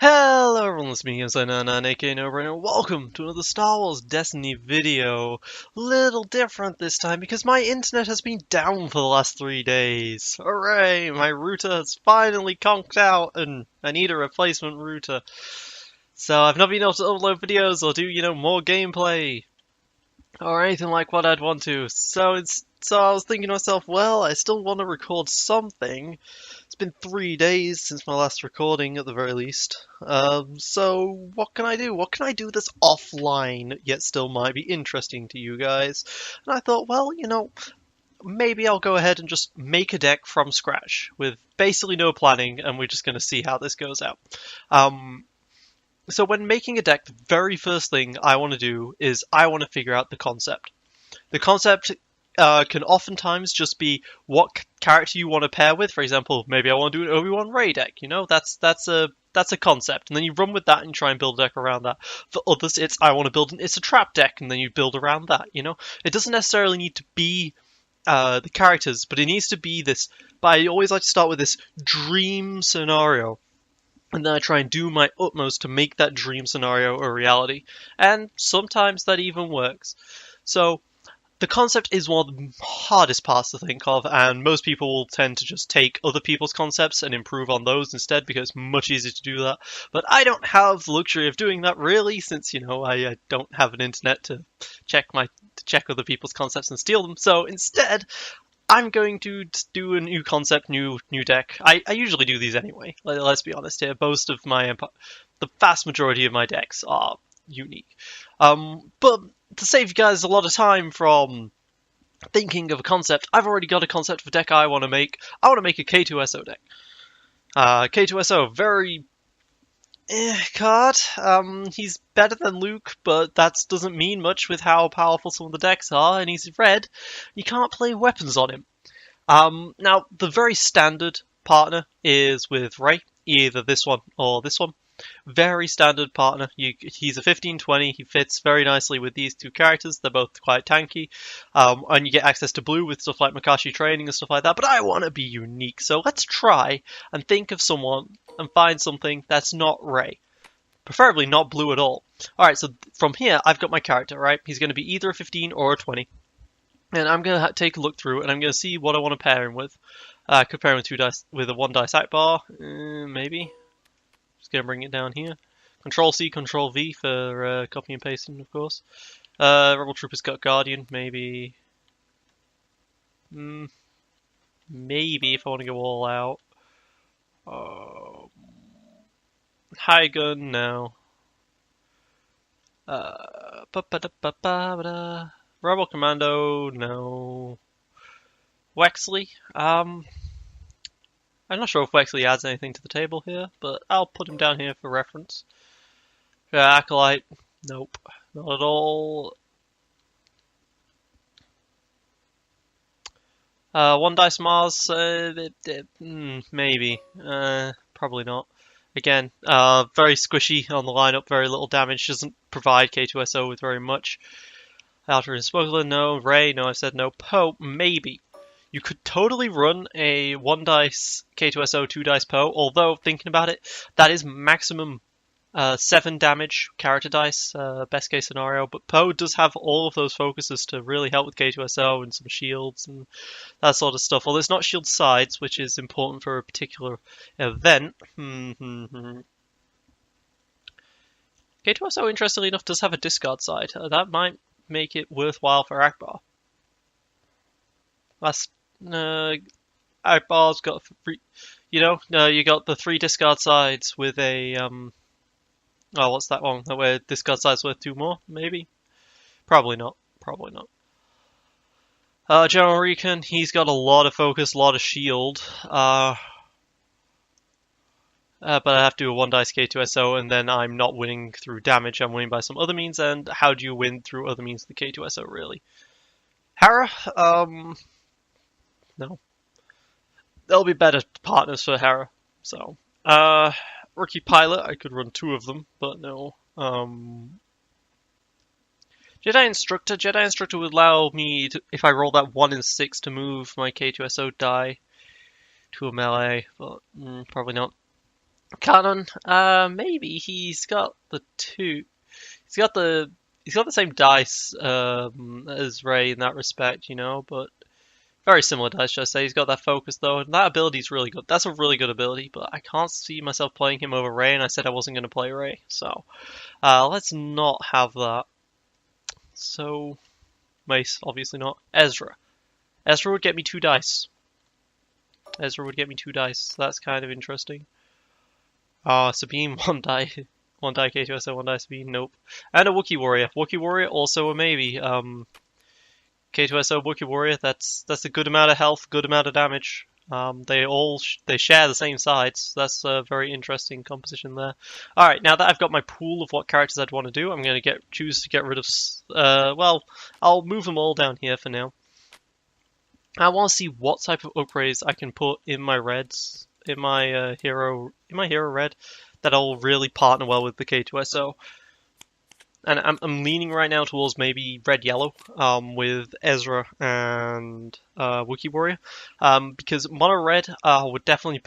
Hello everyone, it's me, Sign99, aka No Brainer, and welcome to another Star Wars Destiny video. Little different this time because my internet has been down for the last 3 days. Hooray! My router has finally conked out and I need a replacement router. So I've not been able to upload videos or do, more gameplay or anything like what I'd want to. So I was thinking to myself, well, I still want to record something. It's been 3 days since my last recording, at the very least. So what can I do? What can I do that's offline, yet still might be interesting to you guys? And I thought, well, maybe I'll go ahead and just make a deck from scratch with basically no planning, and we're just going to see how this goes out. So when making a deck, the very first thing I want to do is I want to figure out the concept. The concept can oftentimes just be what character you want to pair with. For example, maybe I want to do an Obi-Wan Rey deck. That's a concept, and then you run with that and try and build a deck around that. For others, it's I want to build it's a trap deck, and then you build around that. It doesn't necessarily need to be the characters, but it needs to be this. But I always like to start with this dream scenario. And then I try and do my utmost to make that dream scenario a reality. And sometimes that even works. So the concept is one of the hardest parts to think of, and most people will tend to just take other people's concepts and improve on those instead because it's much easier to do that. But I don't have the luxury of doing that really, since I don't have an internet to check other people's concepts and steal them. So instead, I'm going to do a new concept, new deck. I usually do these anyway. Let's be honest here. The vast majority of my decks are unique. But to save you guys a lot of time from thinking of a concept, I've already got a concept of a deck I want to make. I want to make a K2SO deck. K2SO, very card. He's better than Luke, but that doesn't mean much with how powerful some of the decks are, and he's red. You can't play weapons on him. Now, the very standard partner is with Rey, either this one or this one. Very standard partner. He's a 15-20. He fits very nicely with these two characters. They're both quite tanky. And you get access to blue with stuff like Makashi training and stuff like that. But I want to be unique. So let's try and think of someone and find something that's not Rey. Preferably not blue at all. Alright, so from here, I've got my character, right? He's going to be either a 15 or a 20. And I'm going to take a look through and I'm going to see what I want to pair him with. Could pair him with 2 dice, with a 1 dice act bar. Maybe. Just gonna bring it down here. Control C, Control V for copy and pasting, of course. Rebel Trooper's got Guardian, maybe. Maybe if I want to go all out. High gun, no. Rebel Commando, no. Wexley, I'm not sure if Wexley adds anything to the table here, but I'll put him down here for reference. Acolyte, nope, not at all. 1 dice Mars, maybe, probably not. Again, very squishy on the lineup, very little damage, doesn't provide K2SO with very much. Outer and Smuggler, no. Rey, no, I said no. Poe, maybe. You could totally run a 1 dice K2SO, 2 dice Poe, although, thinking about it, that is maximum 7 damage character dice, best case scenario, but Poe does have all of those focuses to really help with K2SO and some shields and that sort of stuff, although it's not shield sides, which is important for a particular event. K2SO, interestingly enough, does have a discard side. That might make it worthwhile for Akbar. Akbar's got 3, you got the 3 discard sides with a, oh, what's that one? That way discard side's worth 2 more, maybe? Probably not. General Recon, he's got a lot of focus, a lot of shield. But I have to do a 1 dice K2SO, and then I'm not winning through damage, I'm winning by some other means, and how do you win through other means the K2SO, really? Hera? No. There'll be better partners for Hera, so. Rookie Pilot, I could run 2 of them, but no. Jedi Instructor would allow me to, if I roll that 1 in 6, to move my K2SO die to a melee, but probably not. Cannon, maybe he's got the two. He's got the he's got the same dice as Ray in that respect, you know, but very similar dice, should I say. He's got that focus though, and that ability's really good. That's a really good ability, but I can't see myself playing him over Ray, and I said I wasn't going to play Ray, so let's not have that. So Mace, obviously not. Ezra. Ezra would get me 2 dice. Ezra would get me 2 dice. That's kind of interesting. Sabine, 1 die. 1 die K2SO, 1 die Sabine, nope. And a Wookiee Warrior. Wookiee Warrior, also a maybe. K2SO Wookiee Warrior, that's a good amount of health, good amount of damage. They share the same sides. That's a very interesting composition there. All right, now that I've got my pool of what characters I'd want to do, I'm going to choose to get rid of. Well, I'll move them all down here for now. I want to see what type of upgrades I can put in my reds, in my hero red, that'll really partner well with the K2SO. And I'm leaning right now towards maybe red yellow with Ezra and Wookiee Warrior because mono red would definitely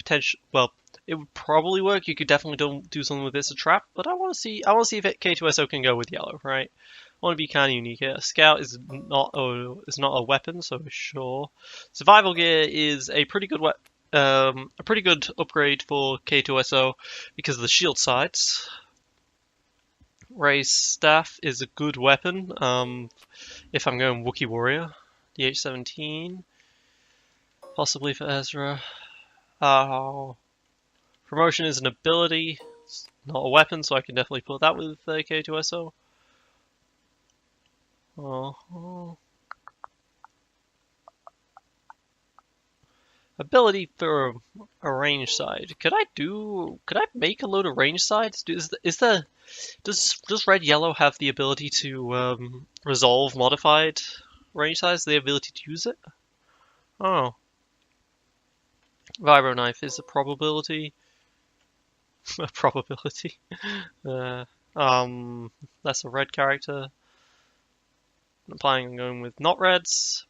well, it would probably work. You could definitely do something with this a trap, but I want to see if K2SO can go with yellow, right? I want to be kind of unique here. Scout is not a weapon, so sure. Survival gear is a pretty good upgrade for K2SO because of the shield sides. Ray's staff is a good weapon if I'm going Wookiee Warrior. The H17. Possibly for Ezra. Promotion is an ability. It's not a weapon, so I can definitely put that with K2SO. Ability for a range side. Could I make a load of range sides? Does red yellow have the ability to resolve modified range sides? The ability to use it? Oh. Vibro knife is a probability. A probability. That's a red character. I'm planning on going with not reds.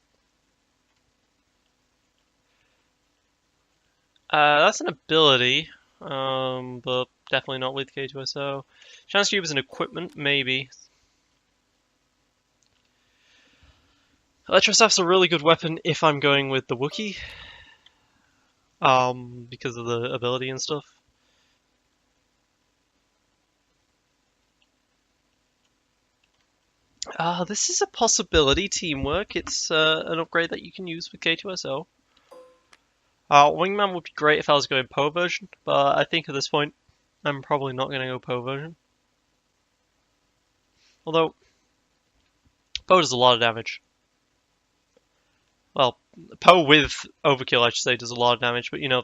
That's an ability, but definitely not with K2SO. Chance Cube is an equipment, maybe. Electrostaff's a really good weapon if I'm going with the Wookiee, because of the ability and stuff. This is a possibility, teamwork. It's an upgrade that you can use with K2SO. Wingman would be great if I was going Poe version, but I think at this point, I'm probably not going to go Poe version. Although, Poe does a lot of damage. Well, Poe with Overkill, I should say, does a lot of damage, but you know,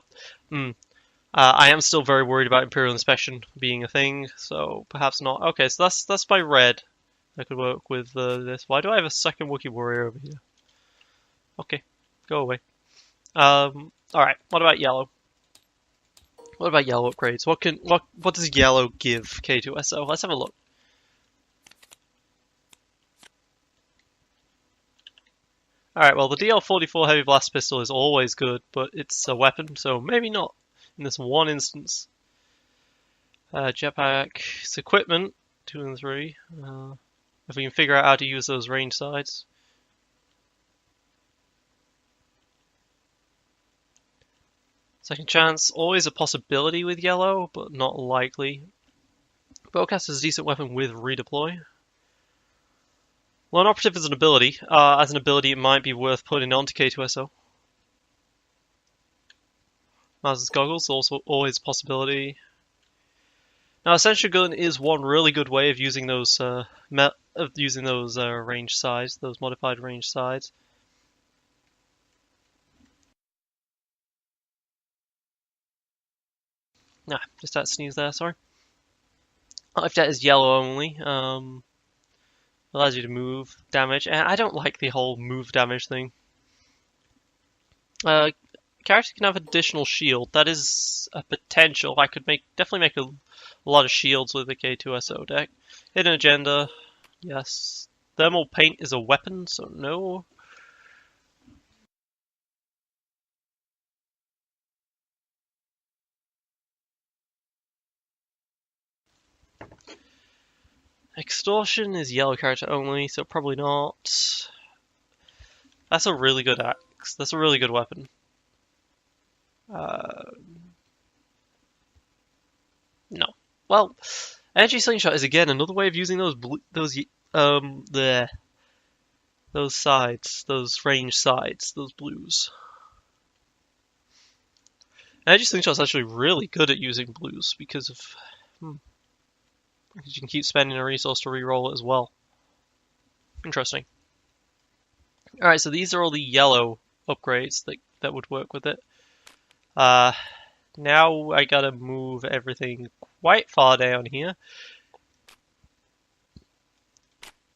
I am still very worried about Imperial Inspection being a thing, so perhaps not. Okay, so that's my red. I could work with this. Why do I have a second Wookiee Warrior over here? Okay, go away. Alright, what about yellow? What about yellow upgrades? What does yellow give K2SO? Let's have a look. Alright, well the DL44 Heavy Blast Pistol is always good, but it's a weapon, so maybe not in this one instance. Jetpack, it's equipment, 2 and 3. If we can figure out how to use those range sides. Second chance, always a possibility with yellow, but not likely. Bowcast is a decent weapon with redeploy. Lone Operative is an ability. As an ability, it might be worth putting onto K2SO. Mouse's Goggles, also always a possibility. Now, Essential Gun is one really good way of using those range sides, those modified range sides. Nah, just had to sneeze there, sorry. If that is yellow only, allows you to move damage, and I don't like the whole move damage thing. Character can have additional shield. That is a potential. I could definitely make a lot of shields with the K2SO deck. Hidden Agenda, yes. Thermal Paint is a weapon, so no. Extortion is yellow character only, so probably not. That's a really good axe. That's a really good weapon. No. Well, energy slingshot is again another way of using those sides, those range sides, those blues. Energy slingshot's actually really good at using blues because you can keep spending a resource to reroll it as well. Interesting. All right, so these are all the yellow upgrades that would work with it. Now I gotta move everything quite far down here.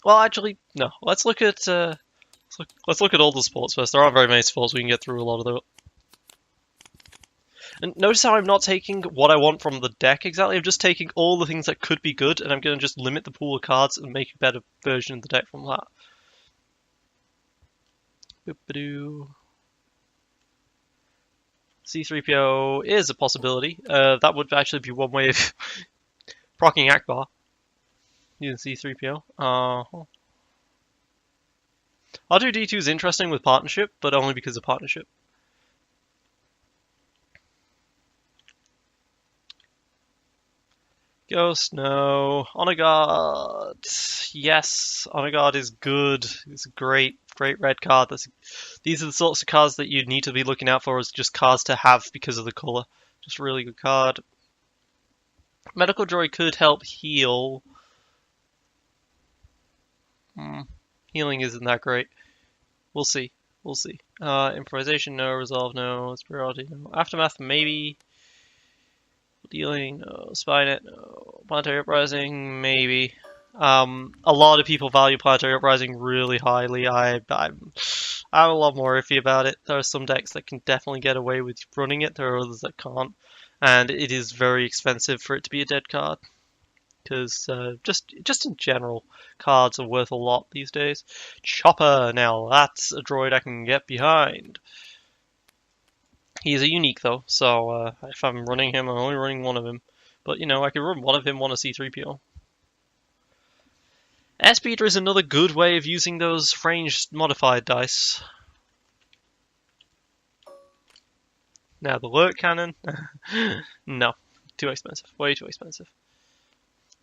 Well, actually, no. Let's look at all the sports first. There aren't very many sports. We can get through a lot of them. And notice how I'm not taking what I want from the deck exactly. I'm just taking all the things that could be good, and I'm going to just limit the pool of cards and make a better version of the deck from that. Boop-a-doo. C3PO is a possibility. That would actually be one way of proccing Akbar using C3PO. R2-D2 is interesting with partnership, but only because of partnership. Ghost, no. Honor Guard, yes. Honor Guard is good. It's a great red card. These are the sorts of cards that you need to be looking out for as just cards to have because of the color. Just a really good card. Medical Droid could help heal. Healing isn't that great. We'll see. We'll see. Improvisation, no. Resolve, no. Superiority, no. Aftermath, maybe. Dealing, no. Spynet, no. Planetary Uprising, maybe. A lot of people value Planetary Uprising really highly. I'm a lot more iffy about it. There are some decks that can definitely get away with running it. There are others that can't. And it is very expensive for it to be a dead card. Because just in general, cards are worth a lot these days. Chopper, now that's a droid I can get behind. He's a unique though, so if I'm running him, I'm only running one of him. But you know, I can run one of him, one a C3PO. Airspeeder is another good way of using those ranged modified dice. Now the Lurk Cannon, no, too expensive, way too expensive.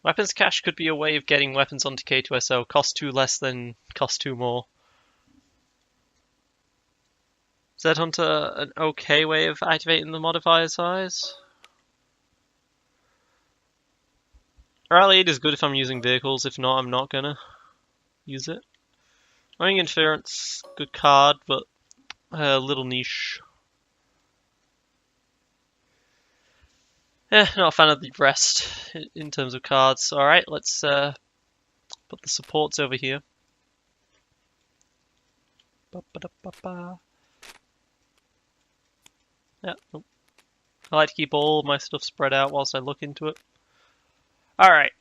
Weapons cache could be a way of getting weapons onto K2SO, cost 2 less than cost 2 more. Zed Hunter an okay way of activating the modifier size? Rally 8 is good if I'm using vehicles, if not, I'm not gonna use it. Knowing Interference, good card, but a little niche. Not a fan of the rest in terms of cards. Alright, let's put the supports over here. Ba-ba-da-ba-ba. Yeah, nope. I like to keep all my stuff spread out whilst I look into it. Alright,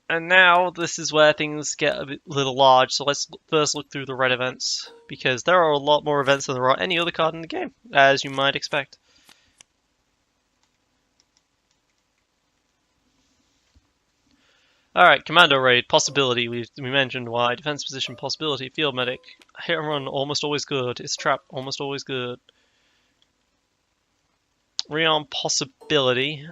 and now this is where things get a little large, so let's first look through the red events, because there are a lot more events than there are any other card in the game, as you might expect. Alright, Commando Raid, possibility, we mentioned why. Defense position, possibility, field medic. Hit and run, almost always good. It's trap, almost always good. Rearm, possibility.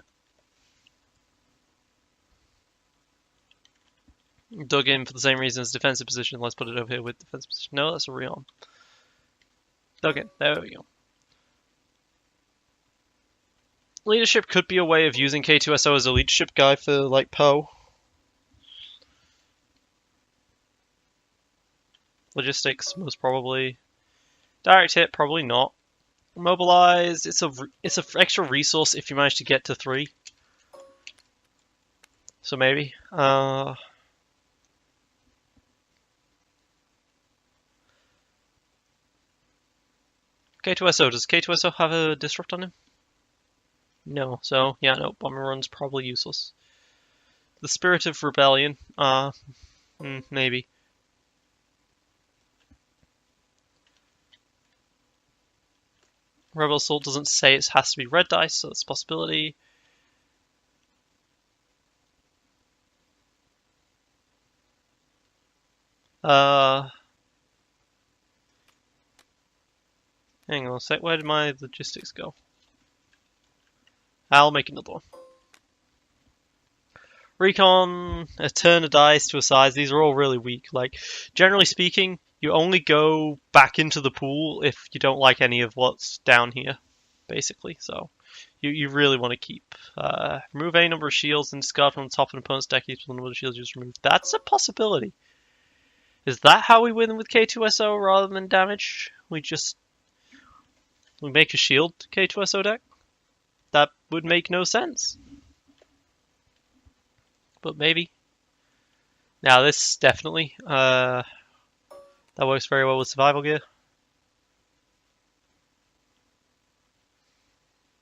Dug in for the same reason as defensive position. Let's put it over here with defensive position. No, that's a rearm. Dug in. There we go. Leadership could be a way of using K2SO as a leadership guy for, like, Poe. Logistics, most probably. Direct hit, probably not. Mobilize, it's an extra resource if you manage to get to 3. So maybe. K2SO, does K2SO have a disrupt on him? No, so yeah, no, bomber run's probably useless. The Spirit of Rebellion, maybe. Rebel Assault doesn't say it has to be red dice, so it's a possibility. Uh, Hang on a sec. Where did my logistics go? I'll make another one. Recon, a turn of dice to a size. These are all really weak. Like, generally speaking, you only go back into the pool if you don't like any of what's down here, basically. So, you really want to keep. Remove any number of shields and discard from the top of an opponent's deck each one of the shields you just removed. That's a possibility. Is that how we win with K2SO rather than damage? We make a shield K2SO deck? That would make no sense. But maybe. Now this definitely, that works very well with survival gear.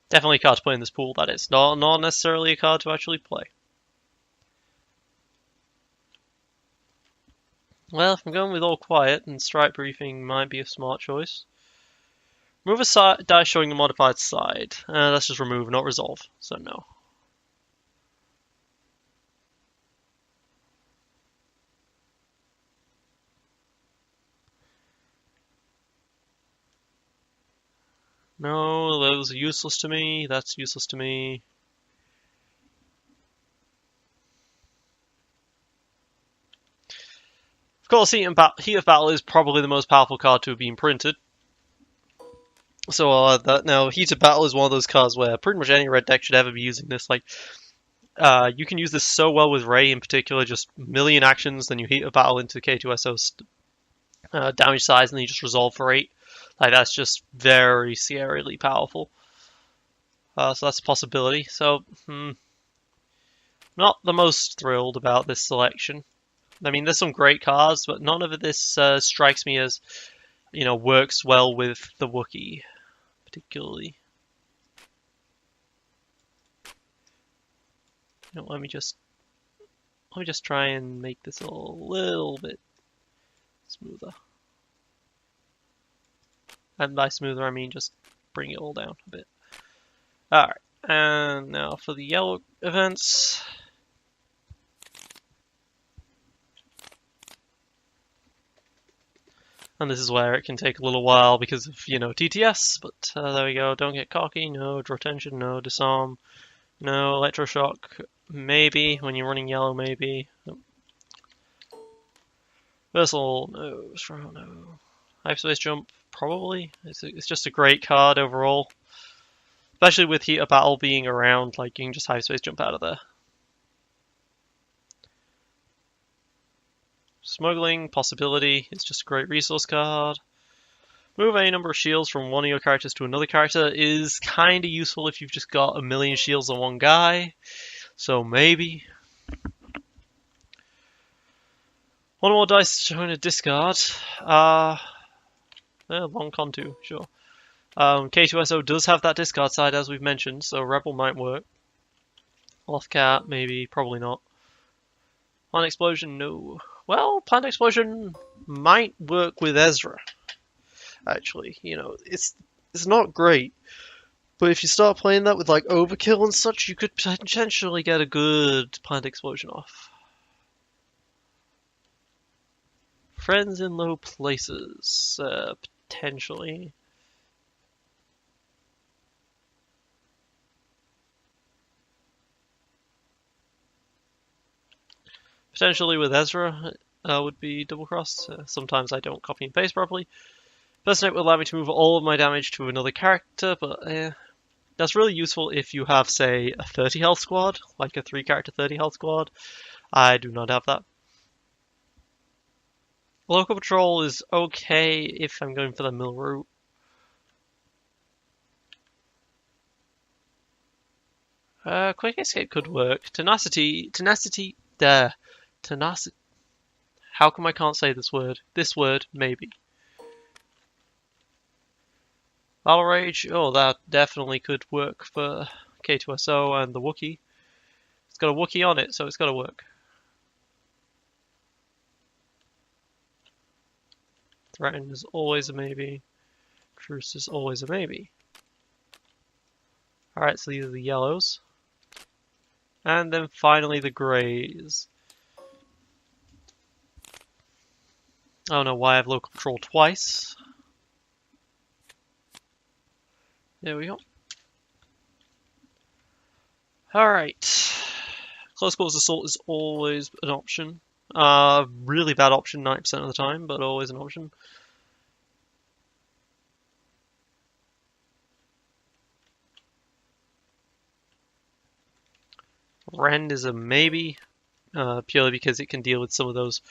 Definitely a card to play in this pool, that is. Not necessarily a card to actually play. Well, if I'm going with all quiet, then strike briefing might be a smart choice. Remove a die showing the modified side. That's just remove, not resolve, so no. No, those are useless to me. That's useless to me. Of course, Heat of Battle is probably the most powerful card to have been printed. So now Heat of Battle is one of those cards where pretty much any red deck should ever be using this. Like, you can use this so well with Ray in particular, just a million actions, then you Heat of Battle into K2SO damage size, and then you just resolve for 8. Like, that's just very scarily powerful. So that's a possibility. So, not the most thrilled about this selection. I mean, there's some great cards, but none of this strikes me as, works well with the Wookiee, particularly. Let me just try and make this a little bit smoother. And by smoother, I mean just bring it all down a bit. Alright, and now for the yellow events. And this is where it can take a little while because of, TTS, but there we go. Don't get cocky, no draw tension, no disarm, no electroshock, maybe, when you're running yellow, maybe. Versal, no, strong, no. Hyperspace jump, probably. It's just a great card overall. Especially with Heat of Battle being around, like, you can just hyperspace jump out of there. Smuggling, possibility, it's just a great resource card. Move any number of shields from one of your characters to another character is kind of useful if you've just got a million shields on one guy. So maybe. One more dice showing a discard. Long con 2, sure. K2SO does have that discard side as we've mentioned, so Rebel might work. Lothcat, maybe, probably not. Plant Explosion, no. Well, Plant Explosion might work with Ezra. Actually, it's not great, but if you start playing that with like Overkill and such, you could potentially get a good Plant Explosion off. Friends in low places, potentially. Potentially with Ezra would be double crossed. Sometimes I don't copy and paste properly. Personate will allow me to move all of my damage to another character, but that's really useful if you have, say, a 30 health squad, like a 3-character 30 health squad. I do not have that. Local patrol is okay if I'm going for the mill route. Quick escape could work. Tenacity, there. Tenacity. How come I can't say this word? This word, maybe. Battle Rage, oh, that definitely could work for K2SO and the Wookiee. It's got a Wookiee on it, so it's got to work. Threaten is always a maybe. Truce is always a maybe. Alright, so these are the yellows. And then finally the greys. I don't know why I have local control twice. There we go. Alright. Close quarters assault is always an option. Really bad option 90% of the time, but always an option. Rend is a maybe, purely because it can deal with some of those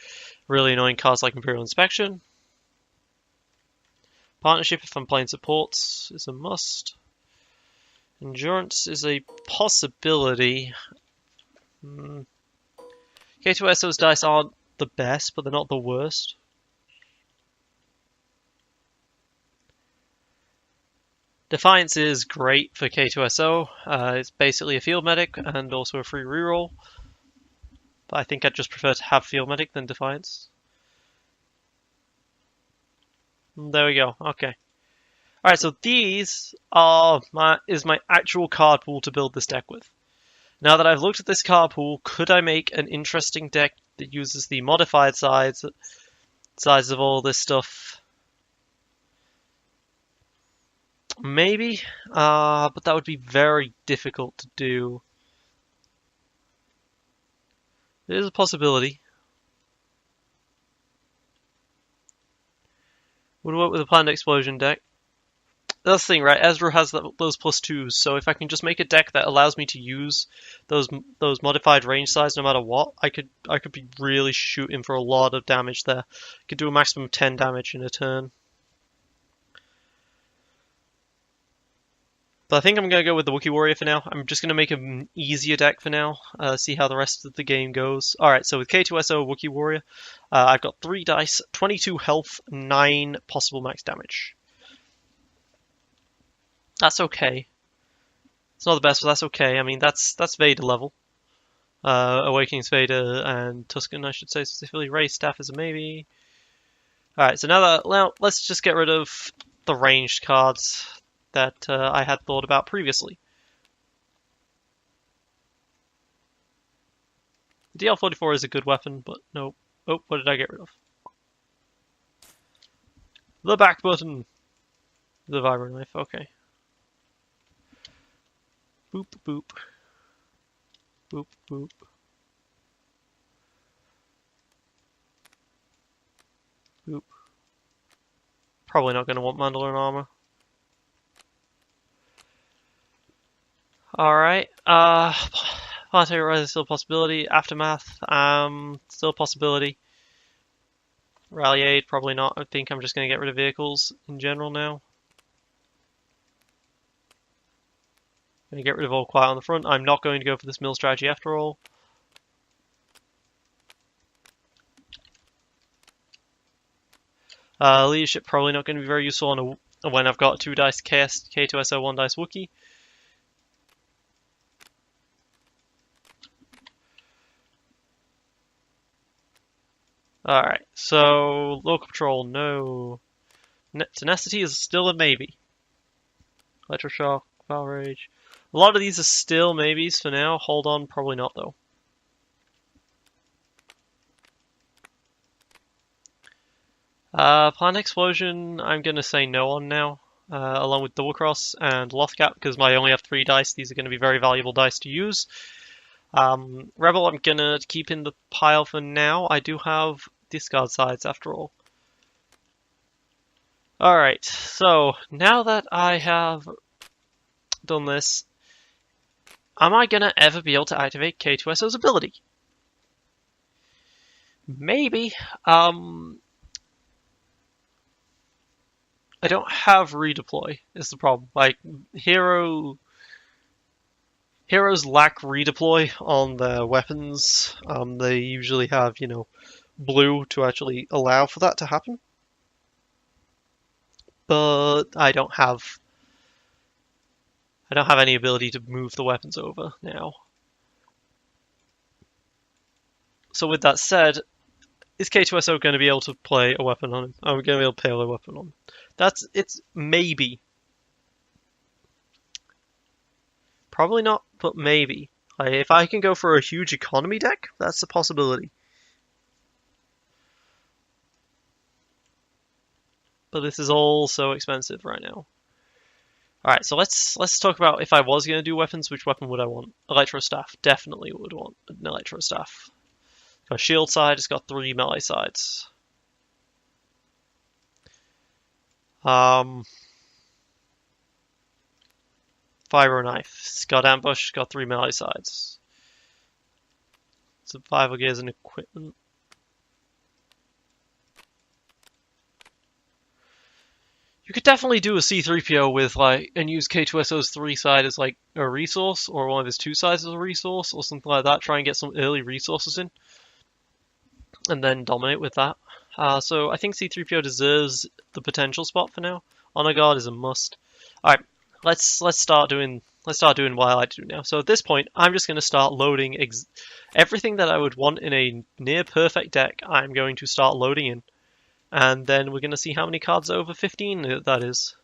really annoying cards like Imperial Inspection. Partnership, if I'm playing supports, is a must. Endurance is a possibility. K2SO's dice aren't the best, but they're not the worst. Defiance is great for K2SO. It's basically a field medic and also a free reroll. But I think I'd just prefer to have field medic than Defiance. There we go. Okay. Alright, so these are my actual card pool to build this deck with. Now that I've looked at this card pool, could I make an interesting deck that uses the modified sides of all this stuff? Maybe, but that would be very difficult to do. It is a possibility. Would work with a planned explosion deck. That's the thing, right? Ezra has those +2s, so if I can just make a deck that allows me to use those modified range size no matter what, I could be really shooting for a lot of damage there. I could do a maximum of 10 damage in a turn. But I think I'm going to go with the Wookiee Warrior for now. I'm just going to make an easier deck for now, see how the rest of the game goes. Alright, so with K2SO Wookiee Warrior, I've got 3 dice, 22 health, 9 possible max damage. That's okay. It's not the best, but that's okay. I mean, that's Vader level. Awakening's Vader and Tusken, I should say specifically. Ray Staff is a maybe. Alright, so now let's just get rid of the ranged cards that I had thought about previously. The DL-44 is a good weapon, but no. Oh, what did I get rid of? The back button! The Vibro Knife, okay. Boop, boop. Boop, boop. Boop. Probably not going to want Mandalorian armor. Alright, Planetary Rise is still a possibility. Aftermath, still a possibility. Rally Aid, probably not. I think I'm just going to get rid of vehicles in general now. Going to get rid of All Quiet on the front. I'm not going to go for this mill strategy after all. Leadership probably not going to be very useful on when I've got 2 dice K2SO, 1 dice Wookiee. Alright, so local control, no. Tenacity is still a maybe. Electroshock, Power Rage. A lot of these are still maybes for now. Hold on, probably not though. Planned Explosion, I'm going to say no on now, along with Double Cross and Lothcap, because I only have 3 dice. These are going to be very valuable dice to use. Rebel, I'm going to keep in the pile for now. I do have discard sides after all. Alright, so now that I have done this, am I going to ever be able to activate K2SO's ability? Maybe. I don't have redeploy, is the problem. Like, heroes lack redeploy on their weapons. They usually have, you know, blue to actually allow for that to happen. But I don't have any ability to move the weapons over now. So with that said, is K2SO going to be able to play a weapon on him? Are we going to be able to play a weapon on him? It's maybe. Probably not, but maybe. Like, if I can go for a huge economy deck, that's a possibility. But this is all so expensive right now. Alright, so let's talk about if I was going to do weapons, which weapon would I want? Electro Staff. Definitely would want an Electro Staff. Got a shield side, it's got 3 melee sides. Fibro Knife. It's got ambush, it's got 3 melee sides. Survival gears and equipment. You could definitely do a C-3PO with and use K2SO's 3 side as like a resource, or one of his 2 sides as a resource, or something like that. Try and get some early resources in, and then dominate with that. So I think C-3PO deserves the potential spot for now. Honor Guard is a must. All right, let's start doing what I like to do now. So at this point, I'm just going to start loading everything that I would want in a near perfect deck. I'm going to start loading in. And then we're going to see how many cards over 15 that is.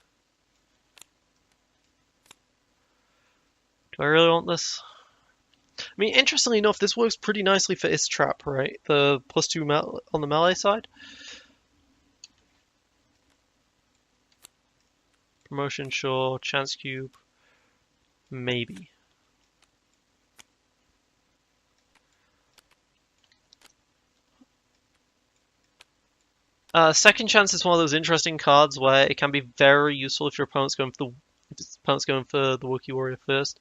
Do I really want this? I mean, interestingly enough, this works pretty nicely for Trap, right? The +2 on the melee side. Promotion, sure. Chance Cube, maybe. Second Chance is one of those interesting cards where it can be very useful if your opponent's going for the Wookiee Warrior first.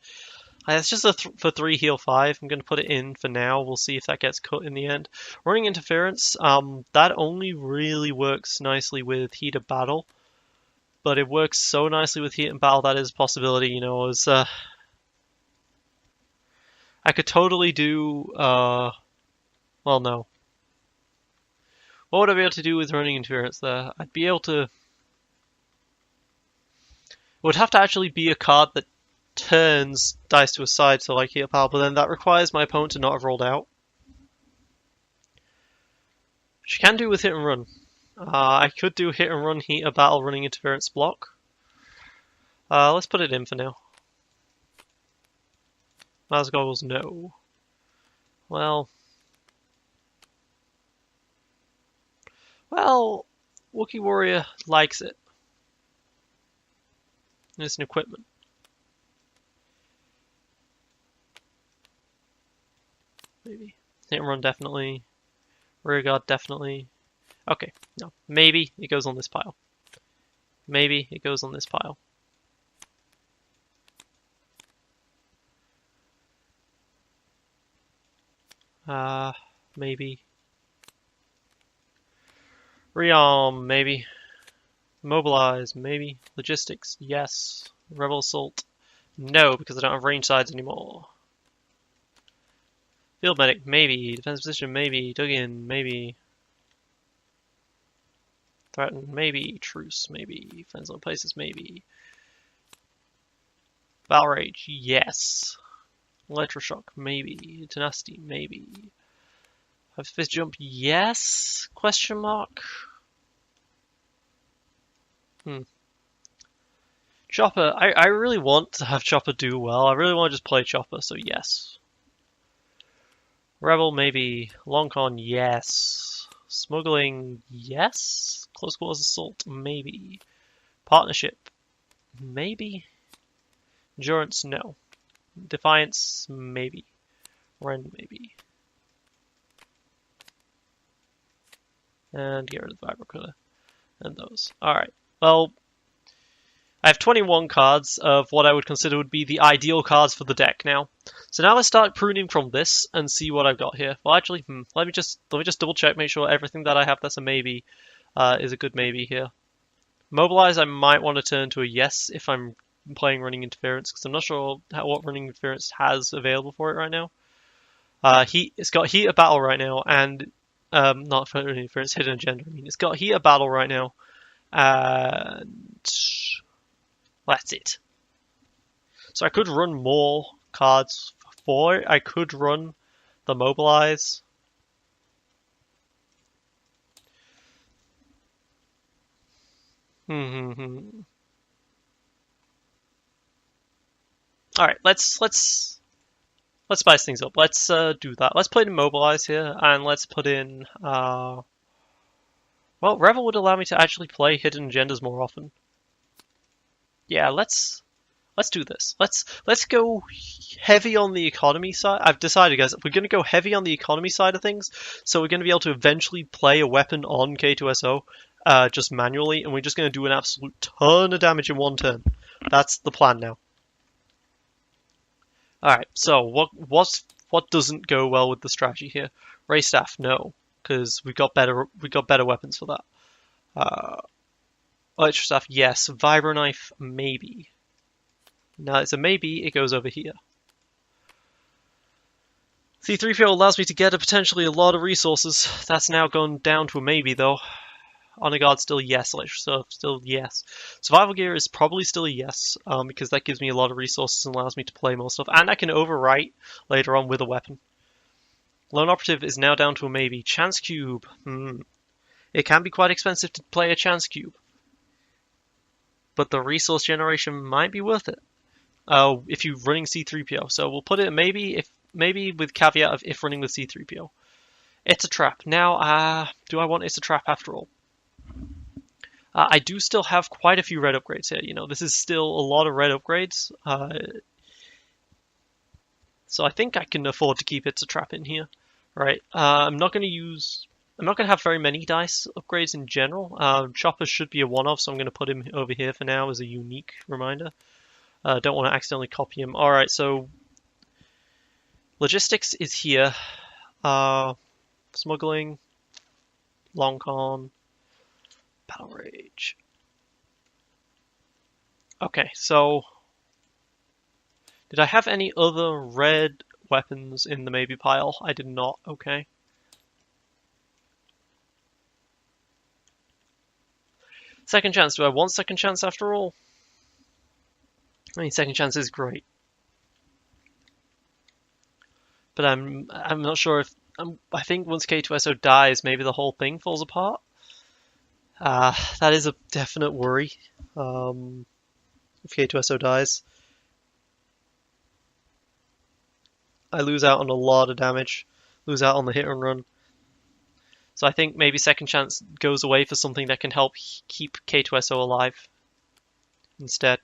It's just for 3 heal 5. I'm going to put it in for now. We'll see if that gets cut in the end. Running Interference, that only really works nicely with Heat of Battle. But it works so nicely with Heat and Battle that is a possibility, you know. I could totally do, well, no. What would I be able to do with Running Interference there? I'd be able to... It would have to actually be a card that turns dice to a side, so like Heat of Battle, but then that requires my opponent to not have rolled out. Which you can do with Hit and Run. I could do Hit and Run, Heat of Battle, Running Interference block. Let's put it in for now. Maz Goggles, no. Well, Wookiee Warrior likes it. And it's an equipment. Maybe. Hit and Run, definitely. Rear Guard, definitely. Okay, no. Maybe it goes on this pile. Maybe it goes on this pile. Maybe. Rearm, maybe. Mobilize, maybe. Logistics, yes. Rebel Assault, no, because I don't have range sides anymore. Field Medic, maybe. Defense Position, maybe. Dug in, maybe. Threaten, maybe. Truce, maybe. Friends on Places, maybe. Battle Rage, yes. Electroshock, maybe. Tenacity, maybe. Have Fist Jump, yes? Question mark? Chopper, I really want to have Chopper do well. I really want to just play Chopper, so yes. Rebel, maybe. Long Con, yes. Smuggling, yes. Close Quarters Assault, maybe. Partnership, maybe. Endurance, no. Defiance, maybe. Ren, maybe. And get rid of the Vibro Cutter. And those. Alright. Well, I have 21 cards of what I would consider would be the ideal cards for the deck now. So now let's start pruning from this and see what I've got here. Well, actually, let me just double check, make sure everything that I have that's a maybe is a good maybe here. Mobilize, I might want to turn to a yes if I'm playing Running Interference, because I'm not sure what Running Interference has available for it right now. It's got Heat of Battle right now, and not Running Interference, Hidden Agenda. I mean, it's got Heat of Battle right now, and that's it. So I could run more cards for it. I could run the Mobilize. All right, let's spice things up. Let's do that. Let's put in Mobilize here, and let's put in Well, Revel would allow me to actually play hidden agendas more often. Yeah, let's do this. Let's go heavy on the economy side. I've decided, guys, we're going to go heavy on the economy side of things. So we're going to be able to eventually play a weapon on K2SO just manually, and we're just going to do an absolute ton of damage in one turn. That's the plan now. All right. So what doesn't go well with the strategy here? Ray Staff, no, because we got better weapons for that. Electro Staff, yes. Vibro Knife, maybe. Now it's a maybe, it goes over here. C3PO allows me to get potentially a lot of resources. That's now gone down to a maybe, though. Honor Guard, still yes. Electro Staff, still yes. Survival Gear is probably still a yes, because that gives me a lot of resources and allows me to play more stuff. And I can overwrite later on with a weapon. Lone Operative is now down to a maybe. Chance Cube, It can be quite expensive to play a Chance Cube. But the resource generation might be worth it. If you're running C3PO. So we'll put it maybe with caveat of if running with C3PO. It's a trap. Now, do I want It's a Trap after all? I do still have quite a few red upgrades here. You know, this is still a lot of red upgrades. So I think I can afford to keep It's a Trap in here. Right. I'm not going to have very many dice upgrades in general. Chopper should be a one-off, so I'm going to put him over here for now as a unique reminder. Don't want to accidentally copy him. Alright, so logistics is here. Smuggling, long con, battle rage. Okay, so did I have any other red weapons in the maybe pile? I did not. Okay. Second chance. Do I want second chance after all? I mean, second chance is great, but I'm not sure if I think once K2SO dies, maybe the whole thing falls apart. That is a definite worry. If K2SO dies, I lose out on a lot of damage, lose out on the hit and run. So I think maybe second chance goes away for something that can help keep K2SO alive instead.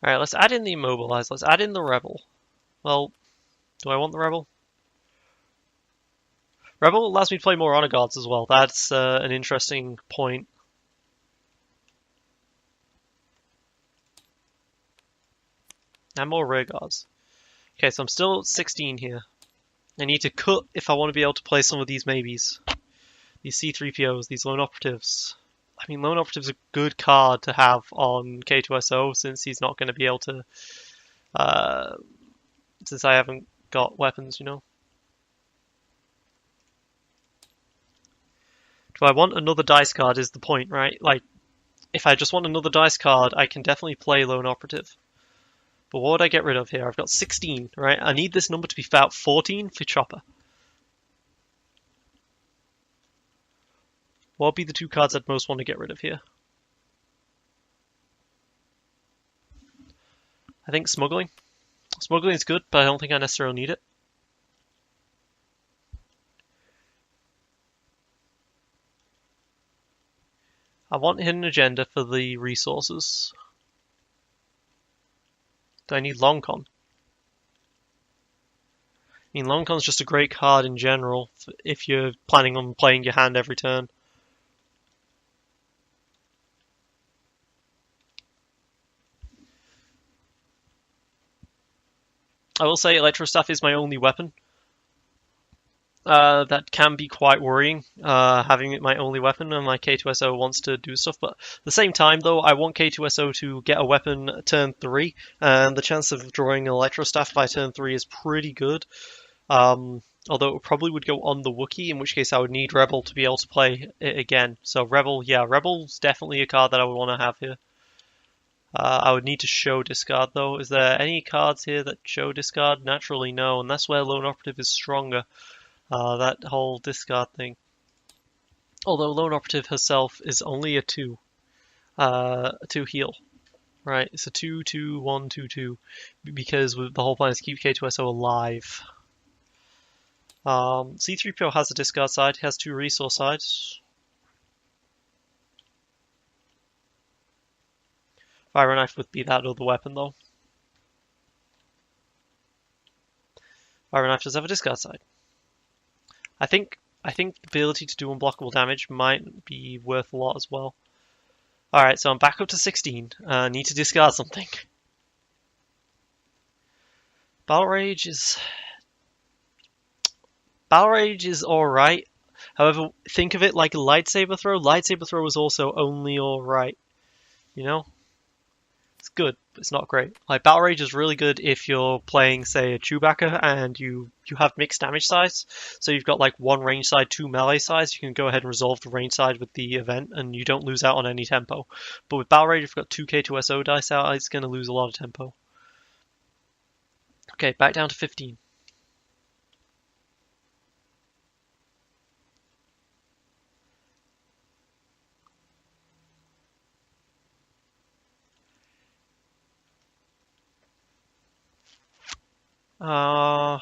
Alright, let's add in the Immobilize. Let's add in the Rebel. Well, do I want the Rebel? Rebel allows me to play more Honor Guards as well. That's an interesting point. And more Rear Guards. Okay, so I'm still at 16 here. I need to cut if I want to be able to play some of these maybes. These C3POs, these Lone Operatives. I mean, Lone Operative's a good card to have on K2SO since he's not going to be able to... since I haven't got weapons, you know. Do I want another dice card is the point, right? Like, if I just want another dice card, I can definitely play Lone Operative. But what would I get rid of here? I've got 16, right? I need this number to be about 14 for Chopper. What would be the two cards I'd most want to get rid of here? I think Smuggling. Smuggling is good, but I don't think I necessarily need it. I want Hidden Agenda for the resources. Do I need Long Con? I mean, Long Con's just a great card in general if you're planning on playing your hand every turn. I will say Electro Staff is my only weapon. That can be quite worrying, having it my only weapon and my K2SO wants to do stuff. But at the same time, though, I want K2SO to get a weapon turn 3, and the chance of drawing Electro Staff by turn 3 is pretty good. Although it probably would go on the Wookiee, in which case I would need Rebel to be able to play it again. So Rebel, yeah, Rebel's definitely a card that I would want to have here. I would need to show discard though. Is there any cards here that show discard? Naturally no, and that's where Lone Operative is stronger. That whole discard thing. Although Lone Operative herself is only a 2 heal. Right, it's a 2-2-1-2-2 because the whole plan is to keep K2SO alive. C3PO has a discard side, he has 2 resource sides. Fire Knife would be that other weapon though. Fire Knife does have a discard side. I think the ability to do unblockable damage might be worth a lot as well. Alright, so I'm back up to 16. Need to discard something. Battle Rage is alright. However, think of it like a lightsaber throw. Lightsaber throw is also only alright. You know? It's good, but it's not great. Like, Battle Rage is really good if you're playing, say, a Chewbacca and you have mixed damage sides. So you've got like 1 range side, 2 melee sides. You can go ahead and resolve the range side with the event and you don't lose out on any tempo. But with Battle Rage, if you've got 2 K2SO dice out, it's going to lose a lot of tempo. Okay, back down to 15. What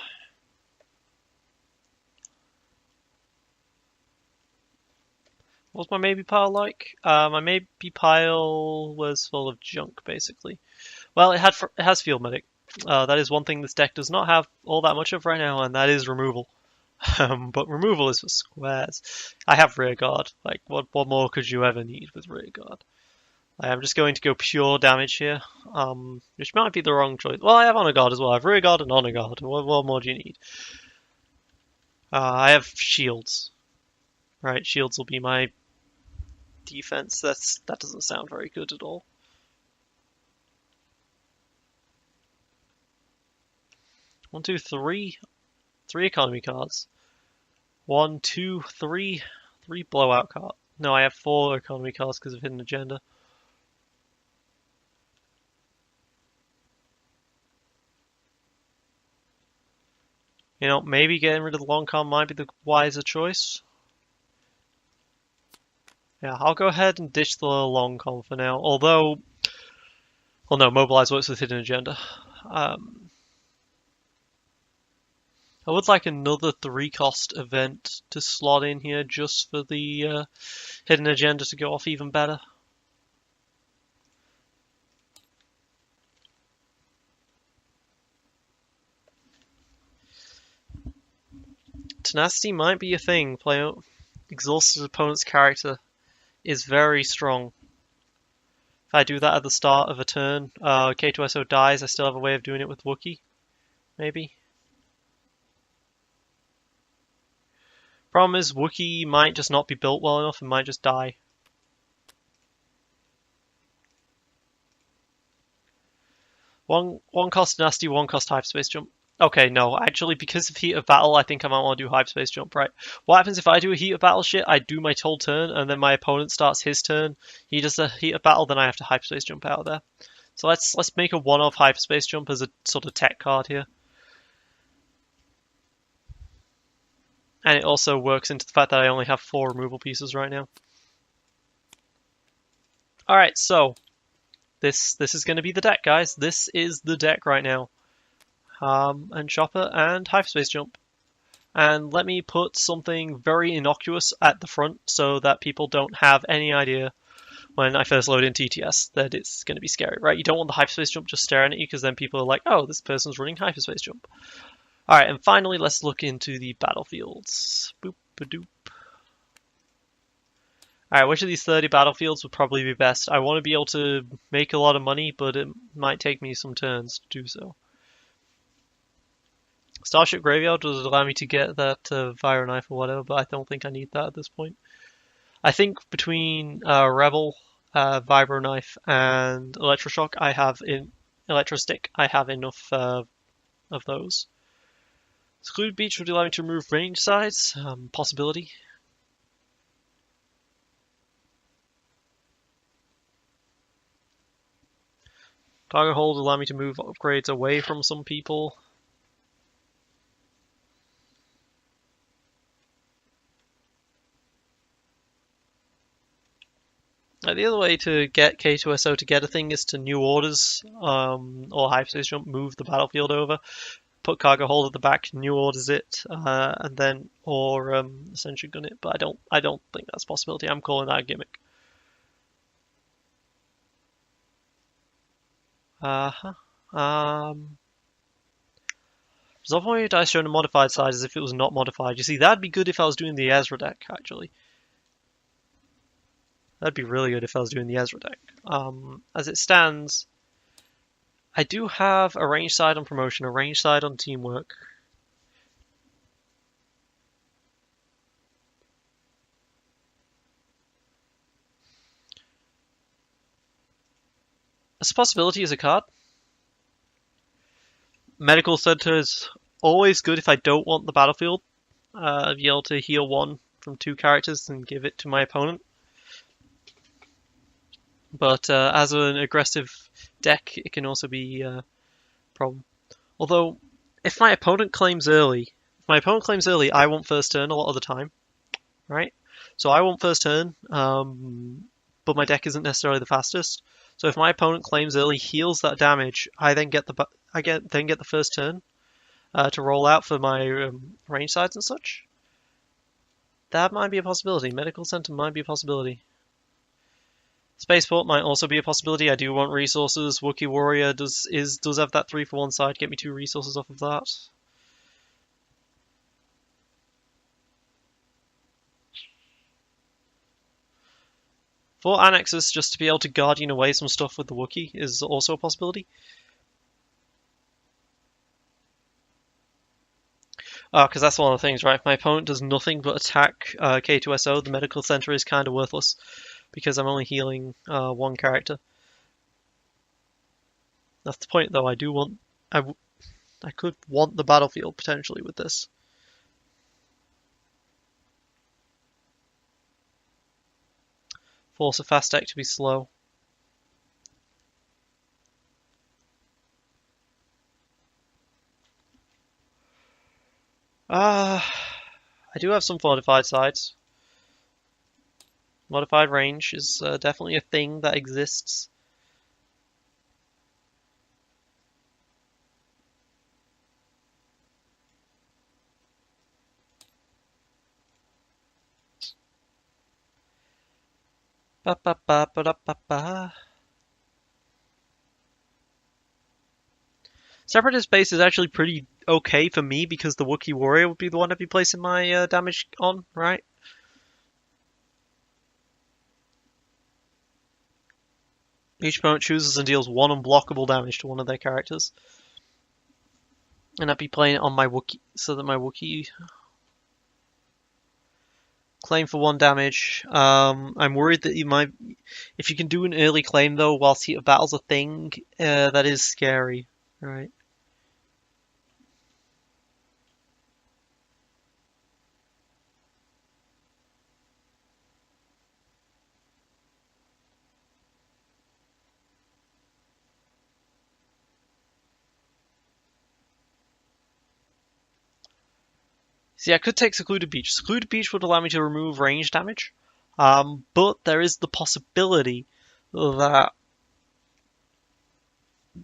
was my maybe pile like? My maybe pile was full of junk, basically. Well, it has Field Medic. That is one thing this deck does not have all that much of right now, and that is removal. But removal is for squares. I have Rear Guard. Like, what more could you ever need with Rear Guard? I'm just going to go pure damage here, which might be the wrong choice. Well, I have Honor Guard as well. I have Rear Guard and Honor Guard. What more do you need? I have shields. Right, shields will be my defense. That doesn't sound very good at all. One, two, three. 3 economy cards. 1, 2, 3. 3 blowout cards. No, I have 4 economy cards because of Hidden Agenda. You know, maybe getting rid of the long con might be the wiser choice. Yeah, I'll go ahead and ditch the long con for now. Although, well, no, Mobilize works with Hidden Agenda. I would like another 3-cost event to slot in here just for the Hidden Agenda to go off even better. Tenacity might be a thing. Exhausted opponent's character is very strong. If I do that at the start of a turn, K2SO dies, I still have a way of doing it with Wookiee. Maybe. Problem is, Wookiee might just not be built well enough and might just die. One cost Nasty, 1 cost Hyperspace Jump. Okay, no, actually, because of Heat of Battle, I think I might want to do Hyperspace Jump, right? What happens if I do a Heat of Battle shit, I do my whole turn, and then my opponent starts his turn, he does a Heat of Battle, then I have to Hyperspace Jump out of there. So let's make a one-off Hyperspace Jump as a sort of tech card here. And it also works into the fact that I only have 4 removal pieces right now. Alright, so this is going to be the deck, guys. This is the deck right now. And Chopper and Hyperspace Jump. And let me put something very innocuous at the front so that people don't have any idea when I first load in TTS that it's going to be scary, right? You don't want the Hyperspace Jump just staring at you because then people are like, oh, this person's running Hyperspace Jump. Alright, and finally, let's look into the battlefields. Boop-a-doop. Alright, which of these 30 battlefields would probably be best? I want to be able to make a lot of money, but it might take me some turns to do so. Starship Graveyard does allow me to get that Viro Knife or whatever, but I don't think I need that at this point. I think between Rebel, Vibro Knife, and Electroshock, Electrostick, I have enough of those. Secluded Beach would allow me to remove range sides, possibility. Cargo Hold would allow me to move upgrades away from some people. The other way to get K2SO to get a thing is to new orders, or hyperspace jump, move the battlefield over, put cargo hold at the back, new orders it, and then or ascension gun it. But I don't think that's a possibility. I'm calling that a gimmick. Resolve all your dice shown in modified size as if it was not modified. You see, that'd be good if I was doing the Ezra deck, actually. That'd be really good if I was doing the Ezra deck. As it stands, I do have a range side on promotion, a range side on teamwork. It's a possibility as a card. Medical Center is always good if I don't want the battlefield. Be able to heal one from 2 characters and give it to my opponent. But as an aggressive deck, it can also be a problem. Although, if my opponent claims early, I want first turn a lot of the time, right? So I want first turn, but my deck isn't necessarily the fastest. So if my opponent claims early, heals that damage, I then get the first turn to roll out for my range sides and such. That might be a possibility. Medical Center might be a possibility. Spaceport might also be a possibility. I do want resources. Wookiee Warrior does have that 3-for-1 side. Get me 2 resources off of that. For annexes, just to be able to guardian away some stuff with the Wookiee is also a possibility. Because that's one of the things, right? If my opponent does nothing but attack K2SO, the medical center is kind of worthless because I'm only healing 1 character. That's the point, though. I could want the battlefield potentially with this. Force a fast deck to be slow. I do have some fortified sides. Modified range is definitely a thing that exists. Ba ba ba ba da ba ba. Separatist base is actually pretty okay for me because the Wookiee Warrior would be the one I'd be placing my damage on, right? Each opponent chooses and deals 1 unblockable damage to one of their characters. And I'd be playing it on my Wookiee, so that my Wookiee claim for 1 damage. I'm worried that you might, if you can do an early claim though, whilst Heat of Battle's a thing, that is scary, right? See, I could take Secluded Beach. Secluded Beach would allow me to remove range damage, but there is the possibility that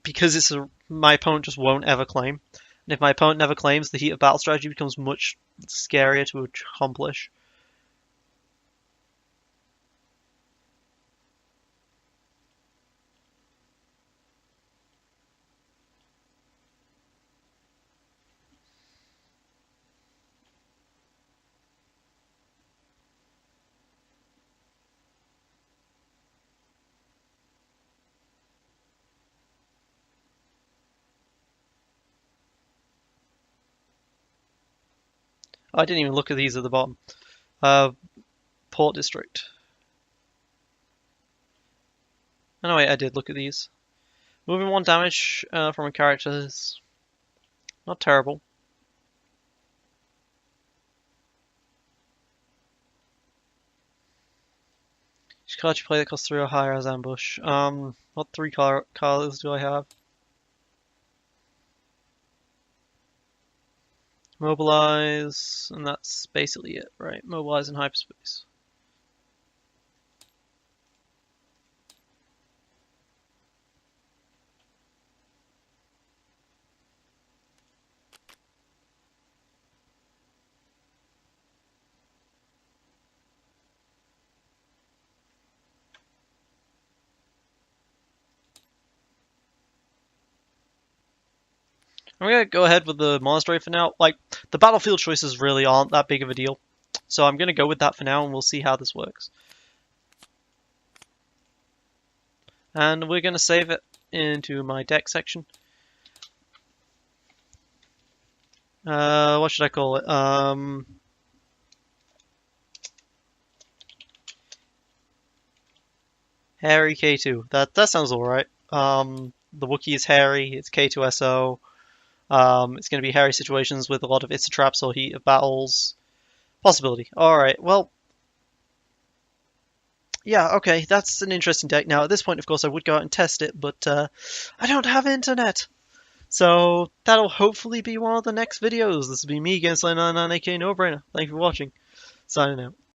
because my opponent just won't ever claim, and if my opponent never claims, the Heat of Battle strategy becomes much scarier to accomplish. I didn't even look at these at the bottom. Port District. Oh no, wait, I did look at these. Moving 1 damage from a character is not terrible. Each card you play that costs 3 or higher as ambush. What 3 colors do I have? Mobilize, and that's basically it, right? Mobilize in hyperspace. I'm gonna go ahead with the monastery for now. Like, the battlefield choices really aren't that big of a deal. So I'm gonna go with that for now, and we'll see how this works. And we're gonna save it into my deck section. What should I call it? Harry K2. That sounds alright. The Wookiee is Harry, it's K2SO. It's going to be hairy situations with a lot of Itza traps or heat of battles. Possibility. Alright, well, yeah, okay, that's an interesting deck. Now, at this point, of course, I would go out and test it, but I don't have internet. So, that'll hopefully be one of the next videos. This will be me against 99 aka No Brainer. Thank you for watching. Signing out.